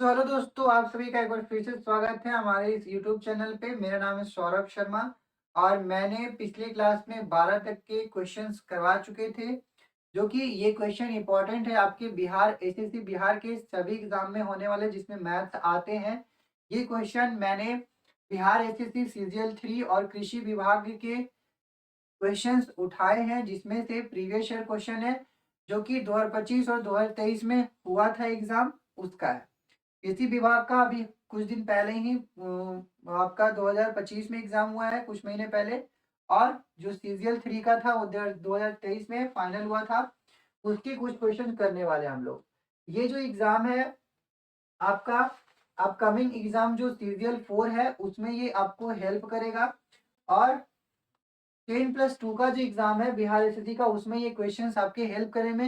तो हेलो दोस्तों, आप सभी का एक बार फिर से स्वागत है हमारे इस यूट्यूब चैनल पे। मेरा नाम है सौरभ शर्मा और मैंने पिछले क्लास में 12 तक के क्वेश्चंस करवा चुके थे, जो कि ये क्वेश्चन इंपॉर्टेंट है आपके बिहार एसएससी बिहार के सभी एग्जाम में होने वाले जिसमें मैथ्स आते हैं। ये क्वेश्चन मैंने बिहार एसएससी सीजीएल 3 और कृषि विभाग के क्वेश्चंस उठाए हैं, जिसमें से प्रीवियस ईयर क्वेश्चन है जो कि 2025 और 2023 में हुआ था एग्जाम, उसका है। कृषि विभाग का अभी कुछ दिन पहले ही आपका 2025 में एग्जाम हुआ है, कुछ महीने पहले। और जो सीजीएल 3 का था वो 2023 में फाइनल हुआ था। उसके कुछ क्वेश्चन करने वाले हम लोग। ये जो एग्जाम है आपका अपकमिंग एग्जाम जो सीजीएल 4 है उसमें ये आपको हेल्प करेगा। और 10+2 का जो एग्जाम है बिहार एसएससी का, उसमें ये क्वेश्चंस आपके हेल्प करने में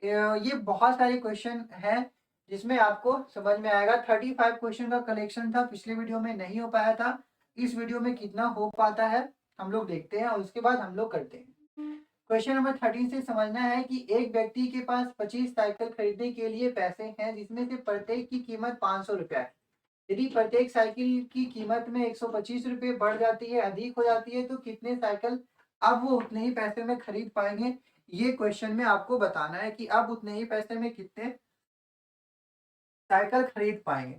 ये बहुत सारे क्वेश्चन हैं जिसमें आपको समझ में आएगा। 35 क्वेश्चन का कलेक्शन था, पिछले वीडियो में नहीं हो पाया था। इस वीडियो में कितना हो पाता है हम लोग देखते हैं और उसके बाद हम लोग करते हैं। क्वेश्चन नंबर 13 से समझना है कि एक व्यक्ति के पास 25 साइकिल खरीदने के लिए पैसे हैं, जिसमें से प्रत्येक की कीमत 500 रुपया है। यदि प्रत्येक साइकिल की कीमत में 125 रुपये बढ़ जाती है, अधिक हो जाती है, तो कितने साइकिल अब वो उतने ही पैसे में खरीद पाएंगे। ये क्वेश्चन में आपको बताना है कि अब उतने ही पैसे में कितने साइकिल खरीद पाएंगे।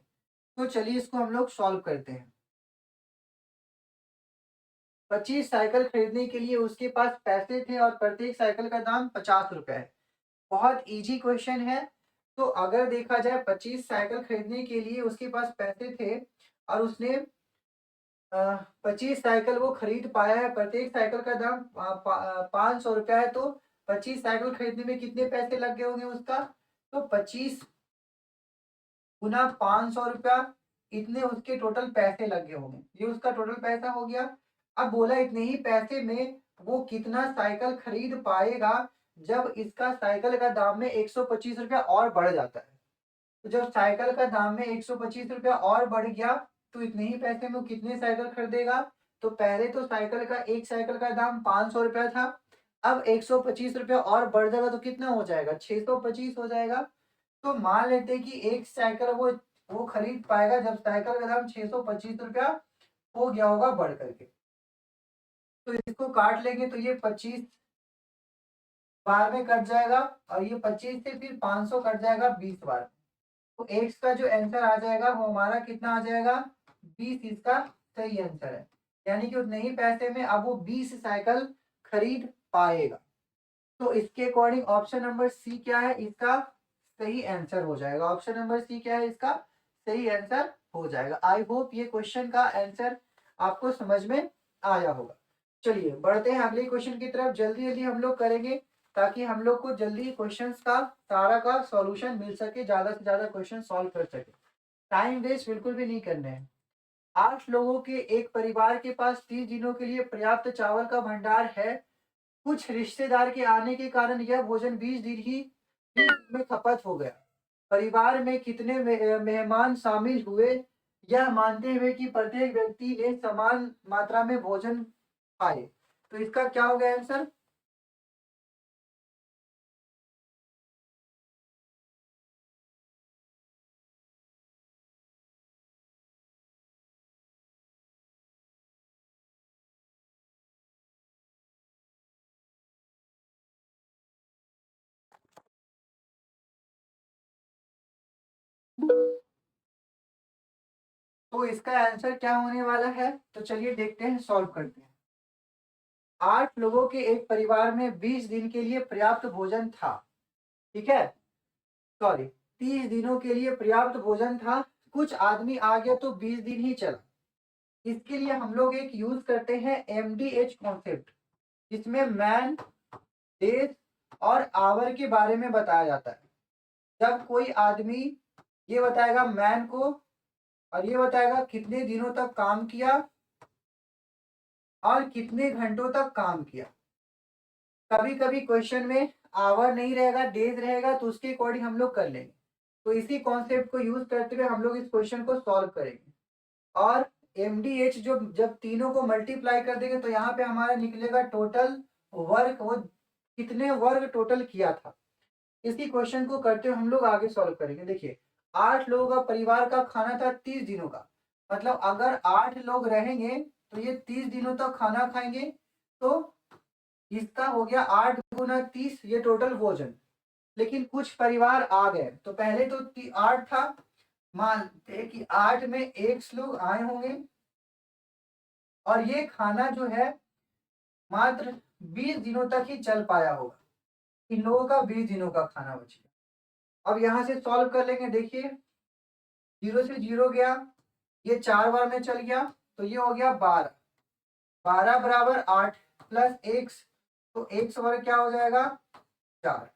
तो चलिए इसको हम लोग सॉल्व करते हैं। 25 साइकिल खरीदने के लिए उसके पास पैसे थे और प्रत्येक साइकिल का दाम 50 रुपए है। बहुत इजी क्वेश्चन है। तो अगर देखा जाए 25 साइकिल खरीदने के लिए उसके पास पैसे थे और उसने 25 साइकिल वो खरीद पाया है, प्रत्येक साइकिल का दाम 500 रुपया है। तो 25 साइकिल खरीदने में कितने पैसे लग गए होंगे उसका? तो 25 गुना 500 रुपया, इतने उसके टोटल पैसे लग गए होंगे। ये उसका टोटल पैसा हो गया। अब बोला इतने ही पैसे में वो कितना साइकिल खरीद पाएगा जब इसका साइकिल का दाम में 125 रुपया और बढ़ जाता है। तो जब साइकिल का दाम में 125 रुपया और बढ़ गया तो इतने ही पैसे में वो कितने साइकिल खरीदेगा? तो पहले तो साइकिल का एक साइकिल का दाम 500 रुपया था। अब 125 रुपया और बढ़ जाएगा तो कितना हो जाएगा? 625 हो जाएगा। तो मान लेते हैं कि एक साइकिल वो खरीद पाएगा जब साइकिल का दाम 625 रुपया हो गया होगा बढ़ करके। तो इसको काट लेंगे तो ये 25 बार में कट जाएगा और ये 25 से फिर 500 कट जाएगा 20 बार। तो एक्स का जो आंसर आ जाएगा वो हमारा कितना आ जाएगा? 20 इसका सही आंसर है। यानी कि उतने ही पैसे में अब वो 20 साइकिल खरीद पाएगा। तो इसके अकॉर्डिंग ऑप्शन नंबर सी क्या है? इसका सही आंसर हो जाएगा। ऑप्शन नंबर सी क्या है? इसका सही आंसर हो जाएगा। आई होप ये क्वेश्चन का आंसर आपको समझ में आया होगा। चलिए बढ़ते हैं अगले क्वेश्चन की तरफ। जल्दी जल्दी हम लोग करेंगे ताकि हम लोग को जल्दी क्वेश्चंस का सारा का सॉल्यूशन मिल सके, ज्यादा से ज्यादा क्वेश्चन सॉल्व कर सके। टाइम वेस्ट बिल्कुल भी नहीं करने हैं। 8 लोगों के एक परिवार के पास 30 दिनों के लिए पर्याप्त चावल का भंडार है। कुछ रिश्तेदार के आने के कारण यह भोजन 20 दिन में खपत हो गया। परिवार में कितने मेहमान शामिल हुए, यह मानते हुए कि प्रत्येक व्यक्ति ने समान मात्रा में भोजन खाए? तो इसका क्या हो गया आंसर? तो इसका आंसर क्या होने वाला है? तो चलिए देखते हैं, सॉल्व करते हैं। 8 लोगों के एक परिवार में 20 दिन के लिए पर्याप्त भोजन था। ठीक है, सॉरी, 30 दिनों के लिए पर्याप्त भोजन था। कुछ आदमी आ गया तो 20 दिन ही चला। इसके लिए हम लोग एक यूज करते हैं MDH कॉन्सेप्ट, जिसमें मैन, डेज और आवर के बारे में बताया जाता है। जब कोई आदमी ये बताएगा मैन को और ये बताएगा कितने दिनों तक काम किया और कितने घंटों तक काम किया। कभी कभी क्वेश्चन में आवर नहीं रहेगा, डेज रहेगा, तो उसके अकॉर्डिंग हम लोग कर लेंगे। तो इसी कॉन्सेप्ट को यूज करते हुए हम लोग इस क्वेश्चन को सॉल्व करेंगे। और MDH जो जब तीनों को मल्टीप्लाई कर देंगे तो यहाँ पे हमारा निकलेगा टोटल वर्क, वो कितने वर्ग टोटल किया था। इसी क्वेश्चन को करते हुए हम लोग आगे सॉल्व करेंगे। देखिए 8 लोगों का परिवार का खाना था 30 दिनों का। मतलब अगर 8 लोग रहेंगे तो ये 30 दिनों तक खाना खाएंगे। तो इसका हो गया 8 गुना 30, ये टोटल भोजन। लेकिन कुछ परिवार आ गए तो पहले तो 8 था, मानते कि 8 में एक लोग आए होंगे और ये खाना जो है मात्र 20 दिनों तक ही चल पाया होगा। इन लोगों का 20 दिनों का खाना बचेगा। अब यहाँ से सॉल्व कर लेंगे। देखिए 0 से 0 गया, ये 4 बार में चल गया तो ये हो गया 12। 12 बराबर 8 प्लस एक्स, तो एक्स वर्ग क्या हो जाएगा 4।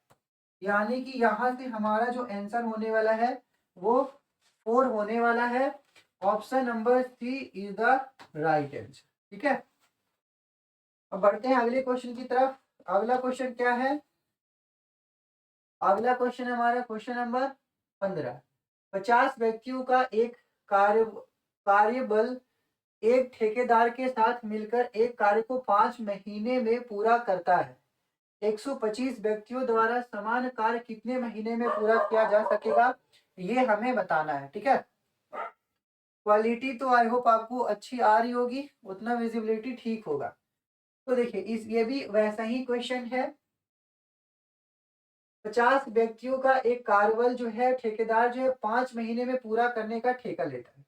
यानी कि यहाँ से हमारा जो आंसर होने वाला है वो 4 होने वाला है। Option number c is the right answer. ठीक है, अब बढ़ते हैं अगले क्वेश्चन की तरफ। अगला क्वेश्चन क्या है? अगला क्वेश्चन हमारा क्वेश्चन नंबर 15। 50 व्यक्तियों का एक कार्यबल एक ठेकेदार के साथ मिलकर एक कार्य को 5 महीने में पूरा करता है। 125 व्यक्तियों द्वारा समान कार्य कितने महीने में पूरा किया जा सकेगा, ये हमें बताना है। ठीक है, क्वालिटी तो आई होप आपको अच्छी आ रही होगी, उतना विजिबिलिटी ठीक होगा। तो देखिए इस ये भी वैसा ही क्वेश्चन है। 50 व्यक्तियों का एक कार्यबल जो है ठेकेदार जो है 5 महीने में पूरा करने का ठेका लेता है।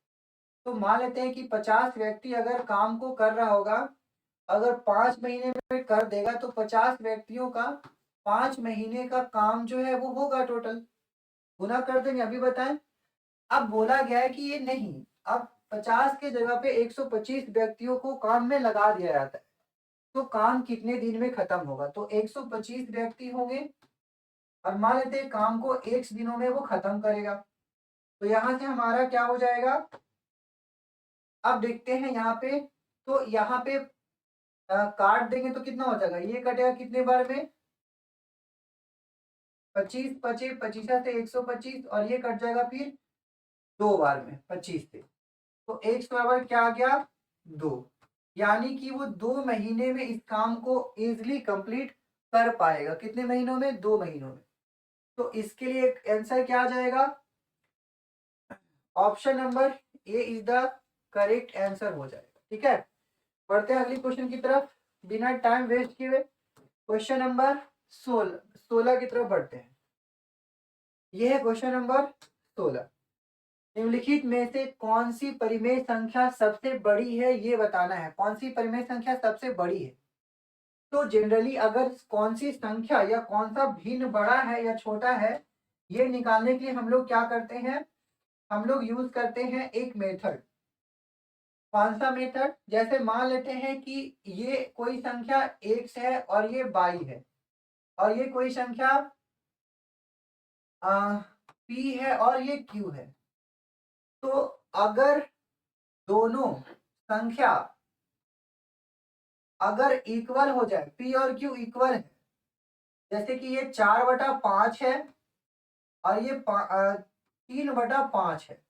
तो मान लेते हैं कि 50 व्यक्ति अगर काम को कर रहा होगा, अगर 5 महीने में कर देगा तो 50 व्यक्तियों का 5 महीने का काम जो है वो होगा टोटल। गुना कर देंगे, अभी बताएं। अब बोला गया है कि ये नहीं, अब 50 के जगह पे 125 व्यक्तियों को काम में लगा दिया जाता है। तो काम कितने दिन में खत्म होगा? तो 125 व्यक्ति होंगे और मान लेते हैं काम को x दिनों में वो खत्म करेगा। तो यहां से हमारा क्या हो जाएगा? अब देखते हैं यहाँ पे, तो यहाँ पे काट देंगे तो कितना हो जाएगा? ये कटेगा कितने बार में? 25 25 25 से 125 और ये कट जाएगा फिर 2 बार में 25 से। तो x बराबर क्या आ गया? 2। यानी कि वो 2 महीने में इस काम को इजिली कंप्लीट कर पाएगा। कितने महीनों में? 2 महीनों में। तो इसके लिए आंसर क्या आ जाएगा? Option number A is the correct answer हो जाएगा। ठीक है, बढ़ते हैं अगली क्वेश्चन की तरफ बिना टाइम वेस्ट किए हुए। क्वेश्चन नंबर 16 की तरफ बढ़ते हैं। यह है क्वेश्चन नंबर 16। निम्नलिखित में से कौन सी परिमेय संख्या सबसे बड़ी है, ये बताना है। कौन सी परिमेय संख्या सबसे बड़ी है? तो जनरली अगर कौन सी संख्या या कौन सा भिन्न बड़ा है या छोटा है, ये निकालने के लिए हम लोग क्या करते हैं? हम लोग यूज करते हैं एक मेथड। कौन सा मेथड? जैसे मान लेते हैं कि ये कोई संख्या x है और ये y है और ये कोई संख्या p है और ये q है। तो अगर दोनों संख्या अगर इक्वल हो जाए, p और q इक्वल है, जैसे कि ये 4/5 है और ये 3/5 है,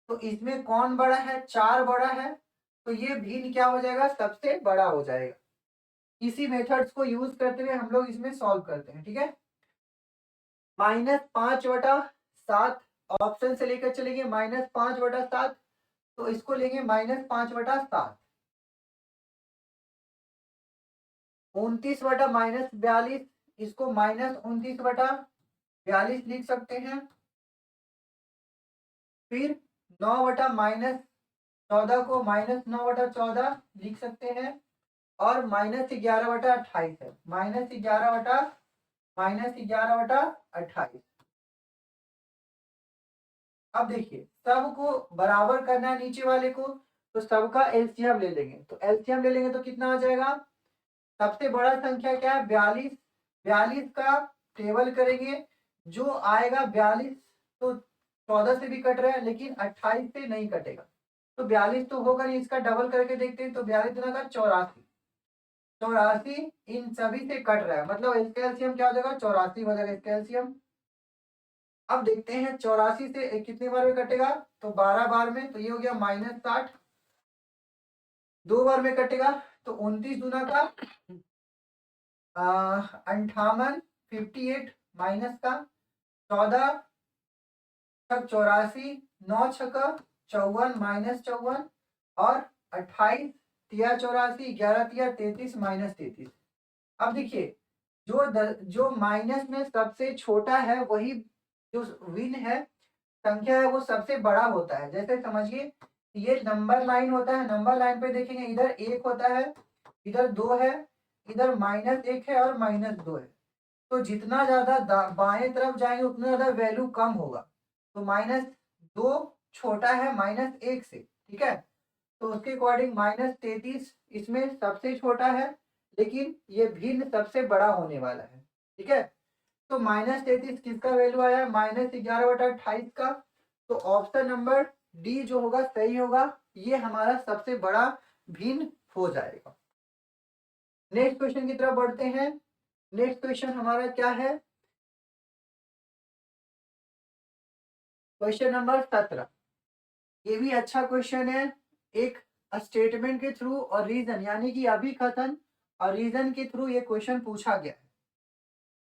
तो इसमें कौन बड़ा है? 4 बड़ा है, तो ये भिन्न क्या हो जाएगा? सबसे बड़ा हो जाएगा। इसी मेथड्स को यूज करते हुए हम लोग इसमें सॉल्व करते हैं। ठीक है, -5/7 ऑप्शन से लेकर चलेंगे -5/7, तो इसको लेंगे -5/7। 29/-42, इसको -29/42 लिख सकते हैं। फिर 9/-14 को -9/14 लिख सकते हैं और -11/28 है, -11/28। अब देखिए सबको बराबर करना है नीचे वाले को, तो सबका एलसीएम ले लेंगे। तो एलसीएम ले लेंगे तो कितना आ जाएगा? सबसे बड़ा संख्या क्या है? 42। 42 का टेबल करेंगे, जो आएगा 42 तो 14 से भी कट रहा है लेकिन 28 से नहीं कटेगा, तो 42 तो होगा नहीं। इसका डबल करके देखते हैं तो 42 दुना का 84। 84 इन सभी से कट रहा है, मतलब इसका एलसीएम क्या हो जाएगा? 84 हो जाएगा इसका एलसीएम। अब देखते हैं 84 से कितने बार में कटेगा? तो 12 बार में, तो ये हो गया -60। 2 बार में कटेगा तो 29 दुना का 58, 58 माइनस का 14, छक 84, 9 छका 54 -54 और 28 तिया 84, 11 तिया 33 -33। अब देखिए जो माइनस में सबसे छोटा है वही जो विन है संख्या है वो सबसे बड़ा होता है। जैसे समझिए ये नंबर लाइन होता है, नंबर लाइन पे देखेंगे इधर 1 होता है, इधर 2 है, इधर -1 है और -2 है। तो जितना ज्यादा बाएं तरफ जाएंगे उतना ज्यादा वैल्यू कम होगा। तो -2 छोटा है -1 से, ठीक है। तो उसके अकॉर्डिंग -33 इसमें सबसे छोटा है, लेकिन ये भिन्न सबसे बड़ा होने वाला है, ठीक है। तो -33 किसका वैल्यू आया, -11/28 का। तो ऑप्शन नंबर डी जो होगा सही होगा, ये हमारा सबसे बड़ा भिन्न हो जाएगा। नेक्स्ट क्वेश्चन की तरफ बढ़ते हैं। नेक्स्ट क्वेश्चन हमारा क्या है, क्वेश्चन नंबर 17। ये भी अच्छा क्वेश्चन है। एक स्टेटमेंट के थ्रू और रीजन यानी कि अभिकथन और रीजन के थ्रू ये क्वेश्चन पूछा गया है।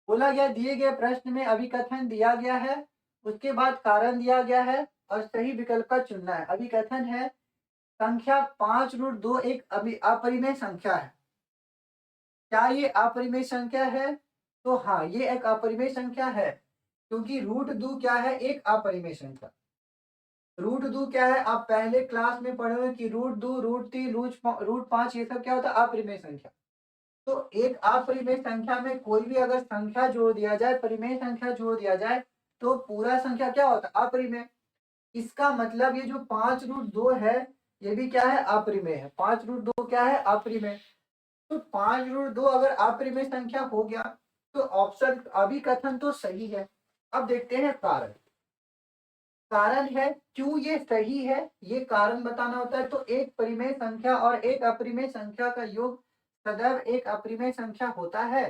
बोला गया दिए गए प्रश्न में अभिकथन दिया गया है, उसके बाद कारण दिया गया है और सही विकल्प का चुनना है। अभिकथन है संख्या 5√2 एक अपरिमेय संख्या है। क्या ये अपरिमेय संख्या है? तो हाँ, ये एक अपरिमेय संख्या है, क्योंकि √2 क्या है, एक अपरिमेय संख्या। √2 क्या है, आप पहले क्लास में पढ़े हुए कि √2, √3, √5 ये सब क्या होता है, अपरिमेय संख्या। तो एक अपरिमेय संख्या में कोई भी अगर संख्या जोड़ दिया जाए, परिमेय संख्या जोड़ दिया जाए, तो पूरा संख्या क्या होता है, अपरिमेय। इसका मतलब ये जो 5√2 है ये भी क्या है, अपरिमेय है। 5√2 क्या है, अपरिमेय। तो 5√2 अगर अपरिमेय संख्या हो गया तो ऑप्शन अभिकथन तो सही है। अब देखते हैं कारण। कारण है क्यों ये सही है, ये कारण बताना होता है। तो एक परिमेय संख्या और एक अपरिमेय संख्या का योग सदैव एक अपरिमेय संख्या होता है।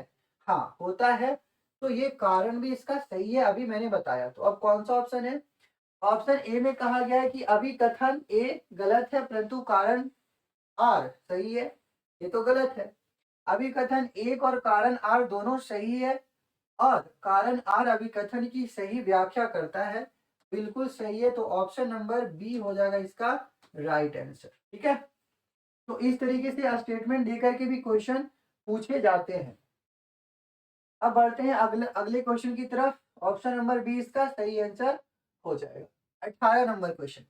हाँ होता है। तो ये कारण भी इसका सही है, अभी मैंने बताया। तो अब कौन सा ऑप्शन है, ऑप्शन ए में कहा गया है कि अभिकथन ए गलत है परंतु कारण आर सही है। ये तो गलत है। अभिकथन एक और कारण आर दोनों सही है और कारण आर अभिकथन की सही व्याख्या करता है, बिल्कुल सही है। तो ऑप्शन नंबर बी हो जाएगा इसका राइट आंसर, ठीक है। तो इस तरीके से स्टेटमेंट देकर के भी क्वेश्चन पूछे जाते हैं। अब बढ़ते हैं अगले अगले क्वेश्चन की तरफ। ऑप्शन नंबर बी इसका सही आंसर हो जाएगा। 18 नंबर क्वेश्चन,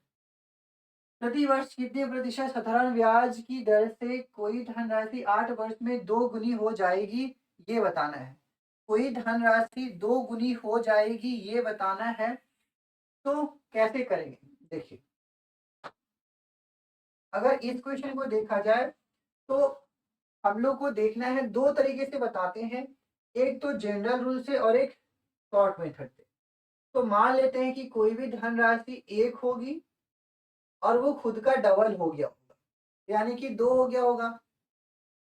प्रति वर्ष कितने प्रतिशत साधारण ब्याज की दर से कोई धनराशि 8 वर्ष में 2 गुनी हो जाएगी, ये बताना है। कोई धनराशि 2 गुनी हो जाएगी ये बताना है। तो कैसे करेंगे, देखिए अगर इस क्वेश्चन को देखा जाए तो हम लोग को देखना है, दो तरीके से बताते हैं, एक तो जनरल रूल से और एक शॉर्ट मेथड से। तो मान लेते हैं कि कोई भी धनराशि 1 होगी और वो खुद का डबल हो गया होगा, यानी कि 2 हो गया होगा।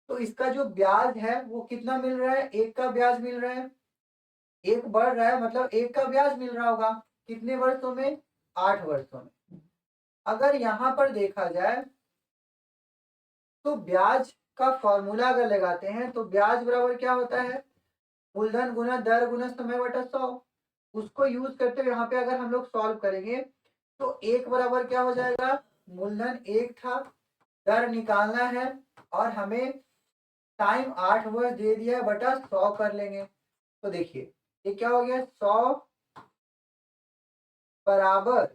तो इसका जो ब्याज है वो कितना मिल रहा है, 1 का ब्याज मिल रहा है। 1 बढ़ रहा है मतलब 1 का ब्याज मिल रहा होगा। कितने वर्षों में, 8 वर्षों में। अगर यहाँ पर देखा जाए तो ब्याज का फॉर्मूला अगर लगाते हैं तो ब्याज बराबर क्या होता है, मूलधन गुना दर गुना समय बटा 100। उसको यूज करते हुए यहाँ पे अगर हम लोग सॉल्व करेंगे तो 1 बराबर क्या हो जाएगा, मूलधन 1 था, दर निकालना है और हमें टाइम 8 वर्ष दे दिया बटा 100 कर लेंगे। तो देखिए ये क्या हो गया, 100 बराबर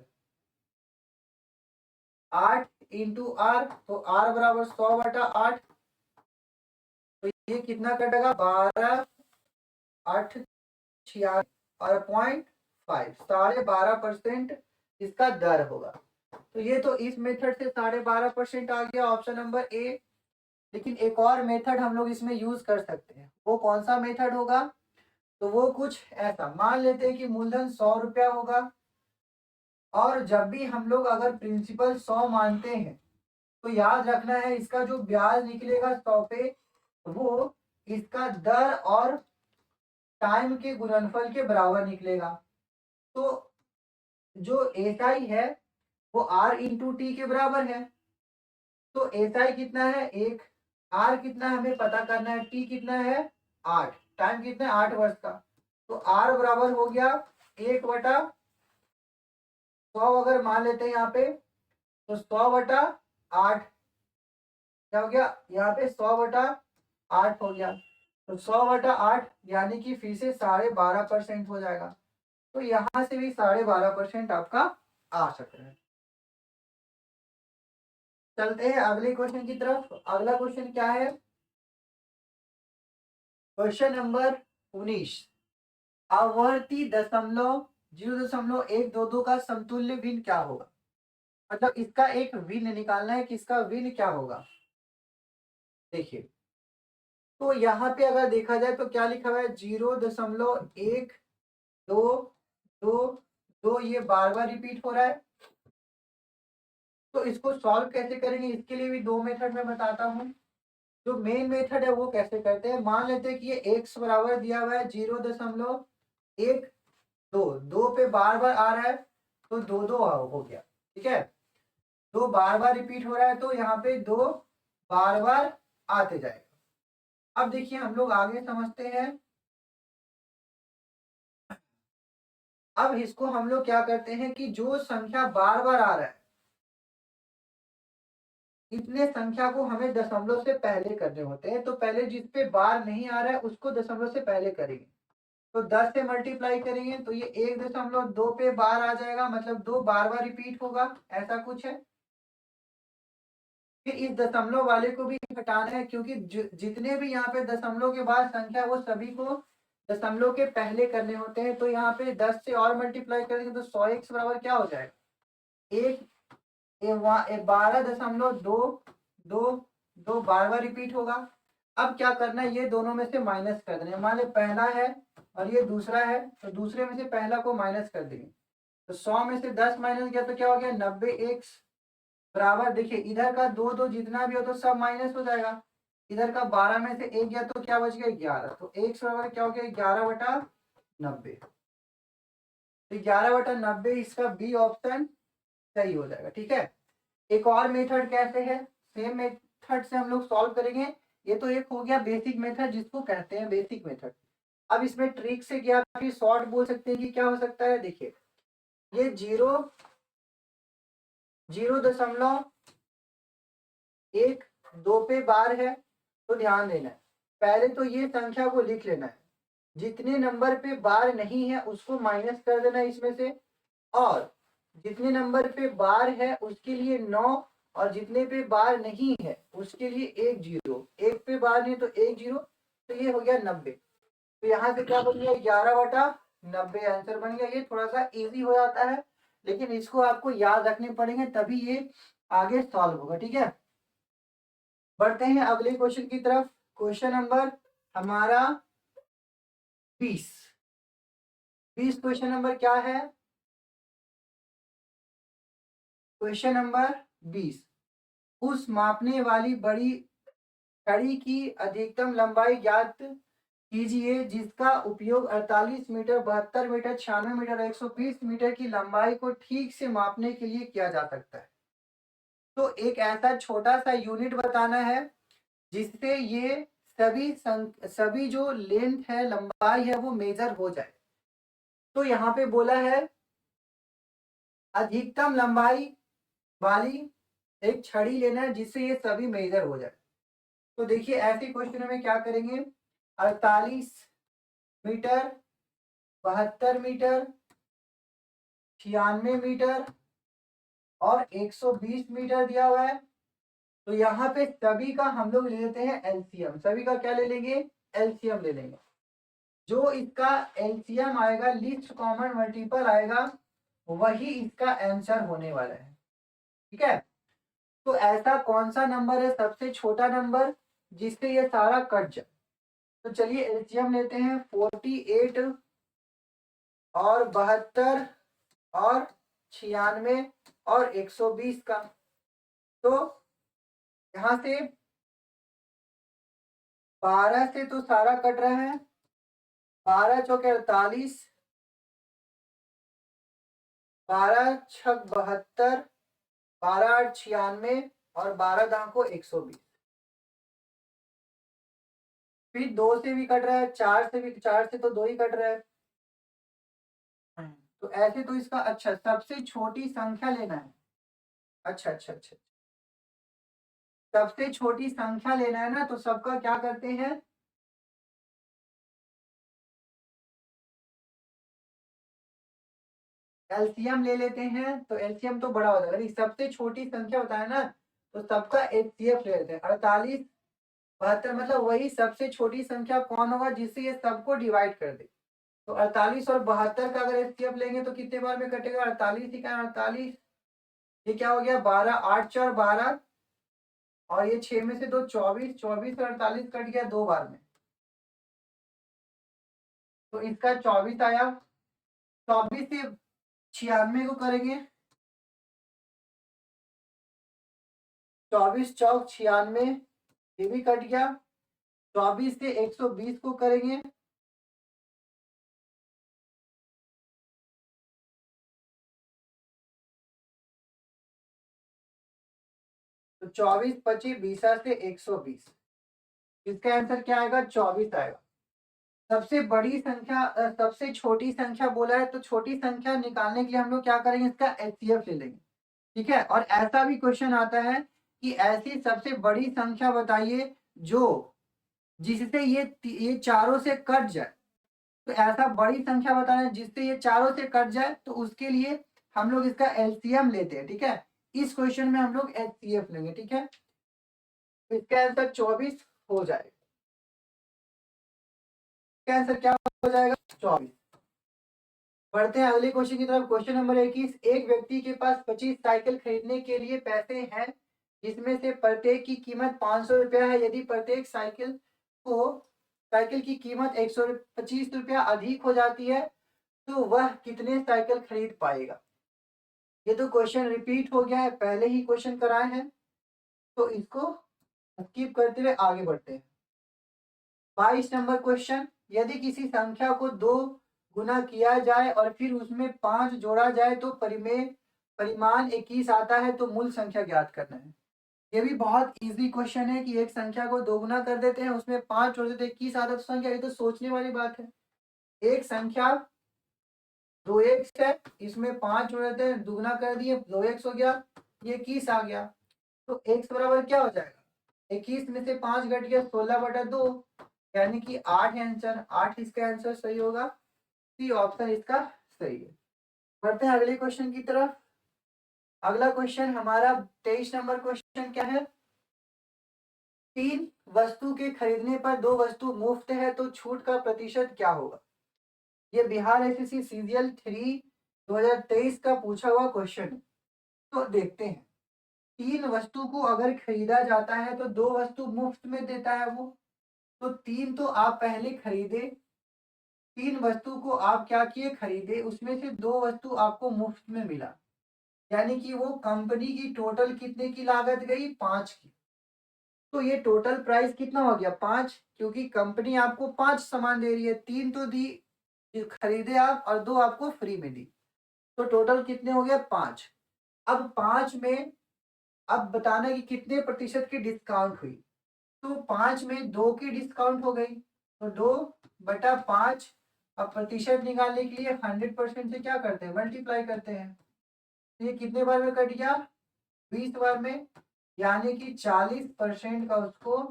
8 इंटू आर। तो आर बराबर 100/8। तो ये कितना कटेगा, 12 8 46 और 0.5, 12.5% इसका दर होगा। तो ये तो इस मेथड से 12.5% आ गया, ऑप्शन नंबर ए। लेकिन एक और मेथड हम लोग इसमें यूज कर सकते हैं, वो कौन सा मेथड होगा, तो वो कुछ ऐसा मान लेते हैं कि मूलधन 100 रुपया होगा और जब भी हम लोग अगर प्रिंसिपल 100 मानते हैं तो याद रखना है इसका जो ब्याज निकलेगा 100 पे वो इसका दर और टाइम के गुणनफल के बराबर निकलेगा। तो जो एसआई है वो आर इंटू टी के बराबर है। तो एसआई कितना है, 1, आर कितना है हमें पता करना है, टी कितना है 8, टाइम कितना है 8 वर्ष का। तो आर बराबर हो गया 1/8 100 अगर मान लेते हैं यहाँ पे, तो 100/8 क्या हो गया, यहाँ पे 100/8 हो गया। तो 100/8 यानी कि फिर से 12.5% हो जाएगा। तो यहाँ से भी 12.5% आपका आ सकता है। चलते हैं अगले क्वेश्चन की तरफ। अगला क्वेश्चन क्या है, क्वेश्चन नंबर 19। आवर्ती दशमलव 0.122 का समतुल्य भिन्न क्या होगा। मतलब इसका एक भिन्न निकालना है कि इसका भिन्न क्या होगा। देखिए, तो यहाँ पे अगर देखा जाए तो क्या लिखा हुआ है, 0.122 ये बार बार रिपीट हो रहा है। तो इसको सॉल्व कैसे करेंगे, इसके लिए भी दो मेथड में बताता हूँ। जो मेन मेथड है वो कैसे करते हैं, मान लेते हैं कि ये x बराबर दिया हुआ है 0.122, दो पे बार बार आ रहा है तो दो दो हो गया, ठीक है। दो बार बार रिपीट हो रहा है तो यहाँ पे दो बार बार आते जाएगा। अब देखिए हम लोग आगे समझते हैं। अब इसको हम लोग क्या करते हैं कि जो संख्या बार बार आ रहा है, इतने संख्या को हमें दशमलव से पहले करने होते हैं। तो पहले जिस पे बार नहीं आ रहा है उसको दशमलव से पहले करेंगे। तो 10 से मल्टीप्लाई करेंगे तो ये 1.2 पे बार आ जाएगा, मतलब दो बार बार रिपीट होगा, ऐसा कुछ है। फिर इस दशमलव वाले को भी हटाना है, क्योंकि जितने भी यहाँ पे दशमलव के बाद संख्या वो सभी को दशमलव के पहले करने होते हैं। तो यहाँ पे 10 से और मल्टीप्लाई करेंगे तो 100x बराबर क्या हो जाएगा, एक 12.2 दो दो बार बार रिपीट होगा। अब क्या करना है, ये दोनों में से माइनस कर देना है। मान लो पहला है और ये दूसरा है, तो दूसरे में से पहला को माइनस कर देंगे। तो 100 में से 10 माइनस किया तो क्या हो गया, 90x बराबर, देखिए इधर का दो दो जितना भी हो तो सब माइनस हो जाएगा। इधर का 12 में से एक गया तो क्या बच गया, 11। तो x बराबर क्या हो गया, 11/90। तो 11/90 इसका बी ऑप्शन सही हो जाएगा, ठीक है। एक और मेथड कैसे है, सेम मेथड से हम लोग सॉल्व करेंगे। ये तो एक हो गया बेसिक मेथड, जिसको कहते हैं बेसिक मेथड। अब इसमें ट्रिक से क्या फिर शॉर्ट बोल सकते हैं कि क्या हो सकता है। देखिए, ये 0.12 पे बार है, तो ध्यान देना है। पहले तो ये संख्या को लिख लेना है, जितने नंबर पे बार नहीं है उसको माइनस कर देना है इसमें से, और जितने नंबर पे बार है उसके लिए 9, और जितने पे बार नहीं है उसके लिए 1 0, एक पे बार नहीं तो 1 0। तो ये हो गया 90। तो यहाँ से क्या बन गया, 11/90 आंसर बन गया। ये थोड़ा सा इजी हो जाता है, लेकिन इसको आपको याद रखने पड़ेंगे तभी ये आगे सॉल्व होगा, ठीक है। बढ़ते हैं अगले क्वेश्चन की तरफ। क्वेश्चन नंबर हमारा 20। क्वेश्चन नंबर क्या है, क्वेश्चन नंबर 20। उस मापने वाली बड़ी छड़ी की अधिकतम लंबाई ज्ञात कीजिए जिसका उपयोग 48 मीटर, 72 मीटर, 96 मीटर, 120 मीटर की लंबाई को ठीक से मापने के लिए किया जा सकता है। तो एक ऐसा छोटा सा यूनिट बताना है जिससे ये सभी जो लेंथ है, लंबाई है, वो मेजर हो जाए। तो यहाँ पे बोला है अधिकतम लंबाई वाली एक छड़ी लेना है जिससे ये सभी मेजर हो जाए। तो देखिए ऐसे क्वेश्चन में क्या करेंगे, 48 मीटर, 72 मीटर, 96 मीटर और 120 मीटर दिया हुआ है। तो यहाँ पे सभी का हम लोग ले लेते हैं एलसीएम। सभी का क्या ले लेंगे, एलसीएम ले लेंगे। जो इसका एलसीएम आएगा, लीस्ट कॉमन मल्टीपल आएगा, वही इसका आंसर होने वाला है, ठीक है। तो ऐसा कौन सा नंबर है सबसे छोटा नंबर जिससे ये सारा कट जाए। तो चलिए एलसीएम लेते हैं, 48 और 72 और 96 और 120 का। तो यहाँ से 12 से तो सारा कट रहा है, 12 चौके 48, 12 छक 72, 12 आठ 96 और 12 दांको 120। फिर 2 से भी कट रहा है, 4 से भी, 4 से तो 2 ही कट रहा है। तो ऐसे तो इसका अच्छा सबसे छोटी संख्या लेना है। अच्छा अच्छा अच्छा, सबसे छोटी संख्या लेना है ना, तो सबका क्या करते हैं, एलसीएम ले लेते हैं। तो एलसीएम तो बड़ा हो जाएगा, सबसे छोटी संख्या बताया ना, तो सबका एचसीएफ ले लेते हैं। 48 72 मतलब वही सबसे छोटी संख्या कौन होगा जिससे ये सबको डिवाइड कर दे। तो 48 और 72 का अगर एचसीएफ लेंगे तो कितने बार में कटेगा, 48 ही का 48, ये क्या हो गया 12, 8 4 12, और ये 6 में से 2 24, 24 और 48 कट गया 2 बार में, तो इसका 24 आया। 24 से 96 को करेंगे, 24 चौक 96, ये भी कट गया। 24 से 120 को करेंगे, तो 24 25 20 से 120, इसका आंसर क्या आएगा 24 आएगा। सबसे बड़ी संख्या सबसे छोटी संख्या बोला है, तो छोटी संख्या निकालने के लिए हम लोग क्या करेंगे, इसका एचसीएफ ले लेंगे। ठीक है, और ऐसा भी क्वेश्चन आता है कि ऐसी सबसे बड़ी संख्या बताइए जो जिससे ये चारों से कट जाए। तो ऐसा बड़ी संख्या बताना है जिससे ये चारों से कट जाए, तो उसके लिए हम लोग इसका एलसीएम लेते हैं। ठीक है, इस क्वेश्चन में हम लोग एचसीएफ लेंगे। ठीक है, तो इसका आंसर 24 हो जाएगा। इसका आंसर क्या हो जाएगा 24। बढ़ते हैं अगले क्वेश्चन की तरफ। क्वेश्चन नंबर 21, एक व्यक्ति के पास 25 साइकिल खरीदने के लिए पैसे हैं, जिसमें से प्रत्येक की कीमत 500 रुपया है। यदि प्रत्येक साइकिल की कीमत 125 रुपया अधिक हो जाती है, तो वह कितने साइकिल खरीद पाएगा। ये तो क्वेश्चन रिपीट हो गया है, पहले ही क्वेश्चन कराए हैं, तो इसको स्किप करते हुए आगे बढ़ते हैं। 22 नंबर क्वेश्चन, यदि किसी संख्या को 2 गुना किया जाए और फिर उसमें 5 जोड़ा जाए तो परिमाण 21 आता है, तो मूल संख्या ज्ञात करना है। ये भी बहुत इजी क्वेश्चन है कि एक संख्या को 2 गुना कर देते हैं, उसमें 5 जोड़ देते हैं, 21 आता है तो संख्या, ये तो सोचने वाली बात है। एक संख्या 2x है, इसमें 5 जोड़ देते हैं, दुगना कर दिए 2x हो गया, ये 21 आ गया। तो x बराबर क्या हो जाएगा, 21 में से 5 घट गया 16/2, यानी कि 8 है आंसर। 8 इसका आंसर सही होगा, सी ऑप्शन इसका सही है। बढ़ते हैं अगले क्वेश्चन की तरफ। अगला क्वेश्चन हमारा 23 नंबर क्वेश्चन क्या है, 3 वस्तु के खरीदने पर 2 वस्तु मुफ्त है, तो छूट का प्रतिशत क्या होगा। ये बिहार एसएससी सीजीएल 3 2023 का पूछा हुआ क्वेश्चन है। तो देखते हैं, 3 वस्तु को अगर खरीदा जाता है तो 2 वस्तु मुफ्त में देता है वो, तो 3 तो आप पहले खरीदे, 3 वस्तु को आप क्या किए खरीदे, उसमें से 2 वस्तु आपको मुफ्त में मिला, यानी कि वो कंपनी की टोटल कितने की लागत गई 5 की। तो ये टोटल प्राइस कितना हो गया 5, क्योंकि कंपनी आपको 5 सामान दे रही है, 3 तो दी खरीदे आप और 2 आपको फ्री में दी, तो टोटल कितने हो गया 5। अब 5 में अब बताना कि कितने प्रतिशत की डिस्काउंट हुई, तो 5 में 2 की डिस्काउंट हो गई, तो 2/5। अब प्रतिशत निकालने के लिए 100% से क्या करते हैं मल्टीप्लाई करते हैं, तो ये कितने बार में कट गया 20 बार में, यानी कि 40% का उसको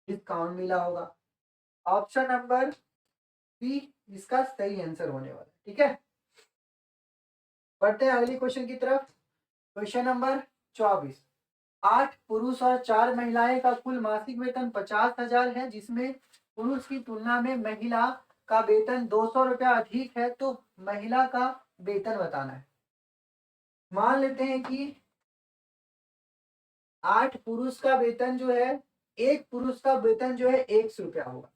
डिस्काउंट मिला होगा। ऑप्शन नंबर बी इसका सही आंसर होने वाला है। ठीक है, बढ़ते हैं अगले क्वेश्चन की तरफ। क्वेश्चन नंबर 24, 8 पुरुष और 4 महिलाएं का कुल मासिक वेतन 50,000 है, जिसमें पुरुष की तुलना में महिला का वेतन 200 रुपया अधिक है, तो महिला का वेतन बताना है। मान लेते हैं कि 8 पुरुष का वेतन जो है, एक पुरुष का वेतन जो है 100 रुपया होगा,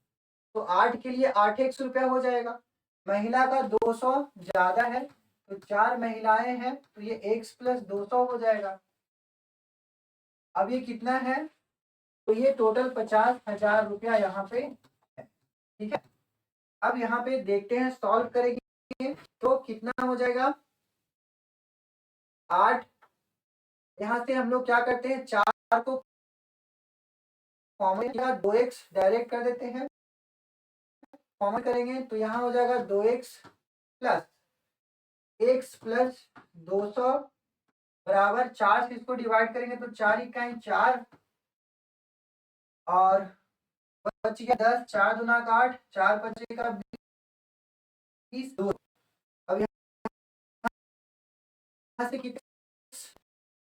तो 8 के लिए 8 100 रुपया हो जाएगा। महिला का 200 ज्यादा है, तो 4 महिलाएं हैं, तो ये x प्लस 200 हो जाएगा। अब ये कितना है, तो ये टोटल 50,000 रुपया यहाँ पे है। ठीक है, अब यहाँ पे देखते हैं सॉल्व करेंगे तो कितना हो जाएगा 8। यहाँ से हम लोग क्या करते हैं 4 को कॉमन किया, 2x डायरेक्ट कर देते हैं, कॉमन करेंगे तो यहाँ हो जाएगा 2x प्लस x प्लस 200 बराबर 4 से इसको डिवाइड करेंगे तो 4 इकाई 4 और बच गया 10, 4 दूना का 8, 4 बचेगा 20, 2। अब यहाँ से कितने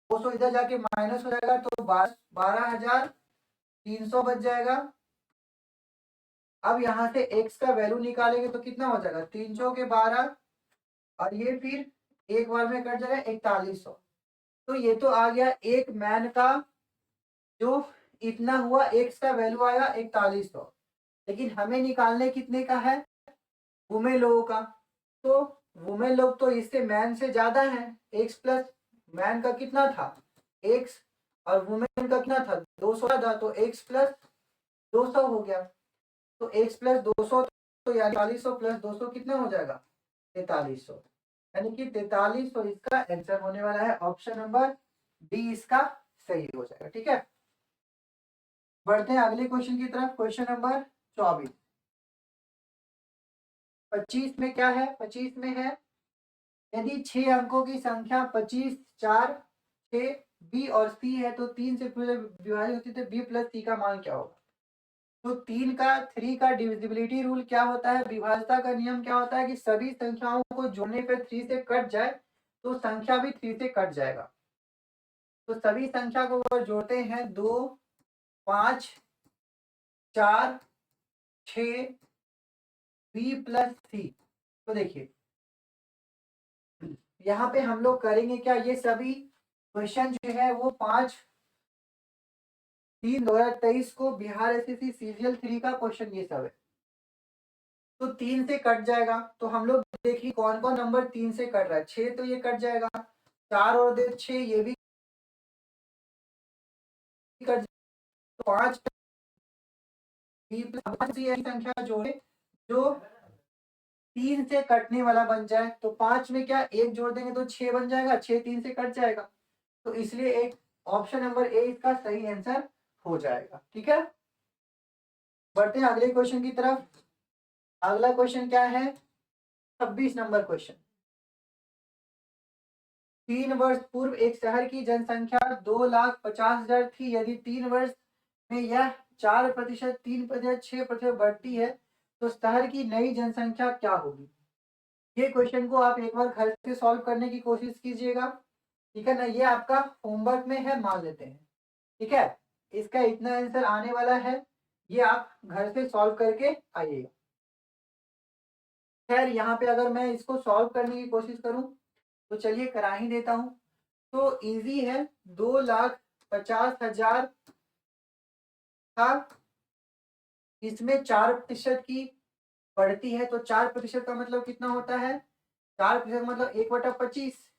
200 इधर जाके माइनस हो जाएगा तो 12,300 बच जाएगा। अब यहाँ से x का वैल्यू निकालेंगे तो कितना हो जाएगा 3 के 12 और ये फिर एक बार में कट जाएगा 4100। तो ये तो आ गया एक मैन का जो इतना हुआ x का वैल्यू आया 4100, लेकिन हमें निकालने कितने का है वुमेन लोगों का। तो वुमेन लोग तो इससे मैन से ज्यादा है, x प्लस मैन का कितना था x और वुमेन का कितना था 200 था, तो x प्लस 200 हो गया। तो x प्लस 200 तो 4100 प्लस 200 कितना हो जाएगा 4300, यानी कि 4300 इसका आंसर होने वाला है। ऑप्शन नंबर डी इसका सही हो जाएगा। ठीक है, बढ़ते हैं अगले क्वेश्चन की तरफ। Question number 24। 25 में क्या है, 25 में है यदि 6 अंकों की संख्या 25, 4, 6, बी और सी है तो 3 से विभाजित होती है तो बी प्लस सी का मान क्या होगा। तो 3 का डिविजिबिलिटी रूल क्या होता है, विभाज्यता का नियम क्या होता है कि सभी संख्याओं को जोड़ने पर 3 से कट जाए तो संख्या भी 3 से कट जाएगा। तो सभी संख्या को अगर जोड़ते हैं 2, 5, 4, 6, बी प्लस सी, तो देखिए यहाँ पे हम लोग करेंगे क्या, ये सभी क्वेश्चन जो है वो 5/3/2023 को बिहार एसएससी सीजीएल 3 का क्वेश्चन ये सब है। तो 3 से कट जाएगा तो हम लोग देखिए कौन कौन नंबर 3 से कट रहा है। 6 तो ये कट जाएगा, 4 और 6 ये भी कट, 5 ऐसी संख्या जोड़े जो 3 से कटने वाला बन जाए। तो 5 में क्या एक जोड़ देंगे तो 6 बन जाएगा, 6 3 से कट जाएगा, तो इसलिए एक ऑप्शन नंबर ए इसका सही आंसर हो जाएगा। ठीक है, बढ़ते हैं अगले क्वेश्चन की तरफ। अगला क्वेश्चन क्या है, 26 नंबर क्वेश्चन। 3 वर्ष पूर्व एक शहर की जनसंख्या 2,50,000 थी। यदि 3 वर्ष में यह 4%, 3%, 6% बढ़ती है तो शहर की नई जनसंख्या क्या होगी। ये क्वेश्चन को आप एक बार घर से सॉल्व करने की कोशिश कीजिएगा। ठीक है ना, ये आपका होमवर्क में है, मान लेते हैं। ठीक है, इसका इतना आंसर आने वाला है, ये आप घर से सॉल्व करके आइएगा। खैर यहाँ पे अगर मैं इसको सॉल्व करने की कोशिश करूं तो चलिए करा ही देता हूं। तो इजी है, 2,50,000 था, इसमें 4% की बढ़ती है तो 4% का मतलब कितना होता है, 4% मतलब 1/25,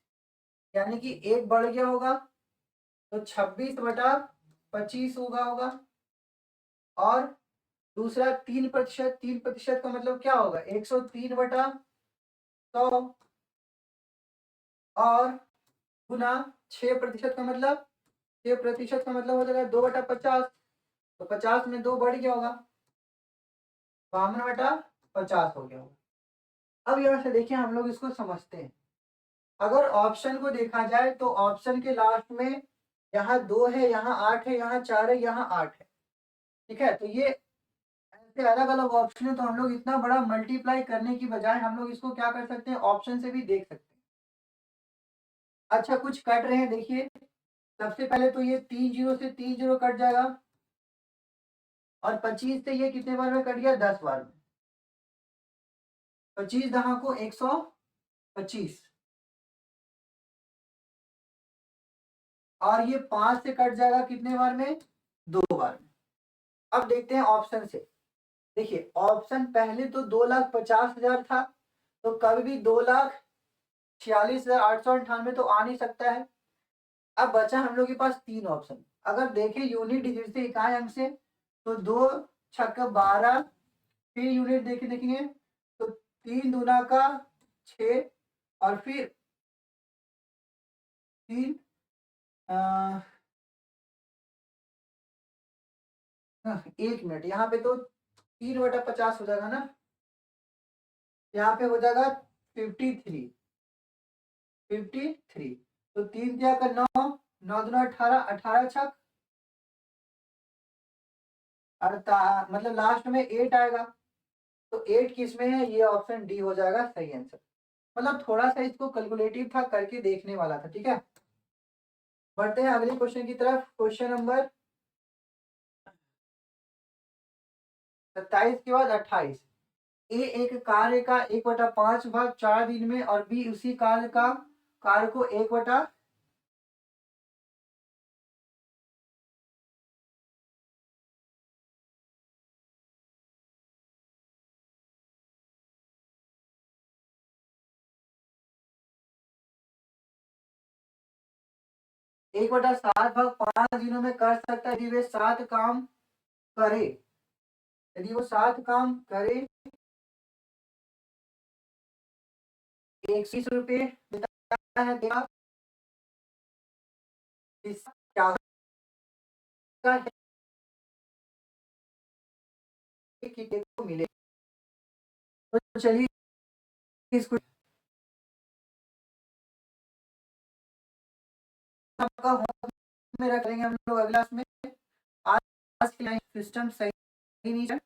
यानी कि एक बढ़ गया होगा तो 26/25 होगा। और दूसरा 3%, 3% का मतलब क्या होगा 103/100 और गुना 6% का मतलब 6% का मतलब हो जाएगा 2/50, तो 50 में 2 बढ़ गया होगा, 52/50 हो गया होगा। अब यहाँ से देखिए हम लोग इसको समझते हैं। अगर ऑप्शन को देखा जाए तो ऑप्शन के लास्ट में यहाँ 2 है, यहाँ 8 है, यहाँ 4 है, यहाँ 8 है। ठीक है, तो ये ऐसे अलग अलग ऑप्शन है, तो हम लोग इतना बड़ा मल्टीप्लाई करने की बजाय हम लोग इसको क्या कर सकते हैं, ऑप्शन से भी देख सकते हैं। अच्छा, कुछ कट रहे हैं, देखिए सबसे पहले तो ये 3 0 से 3 0 कट जाएगा और 25 से ये कितने बार में कट गया 10 बार में, 25 दहा को 125 और ये 5 से कट जाएगा कितने बार में 2 बार में। अब देखते हैं ऑप्शन से। देखिए ऑप्शन पहले तो 2,50,000 था, तो कभी भी 2,46,898 तो आ नहीं सकता है। अब बचा हम लोग के पास 3 ऑप्शन। अगर देखें यूनिट डिजिट से, इकाई अंक से, तो 2 छक्का 12, फिर यूनिट देखेंगे तो 3 दूना का 6 और फिर 3 1 मिनट, यहाँ पे तो 3/50 हो जाएगा ना, यहाँ पे हो जाएगा 53। 53। तो 3 दिया का 9, 9 दूना 18, 18 छक मतलब लास्ट में 8 आएगा। तो 8 किस में है, ये ऑप्शन डी हो जाएगा सही आंसर। मतलब थोड़ा सा इसको कैलकुलेटिव था, करके देखने वाला था। ठीक है, बढ़ते हैं अगले क्वेश्चन की तरफ। क्वेश्चन नंबर 27 के बाद 28। ए एक कार्य का 1/5 भाग 4 दिन में और बी उसी कार्य को 1/7 भाग 5 दिनों में कर सकता है, यदि वे 7 काम करे। यदि वो 7 काम करे, 120 रुपये देता है, देगा। इसका क्या है कि देखो मिले। तो चलिए इसको आपका होमवर्क में रख लेंगे हम लोग अगला में। आज की लाइन सिस्टम सही नहीं है।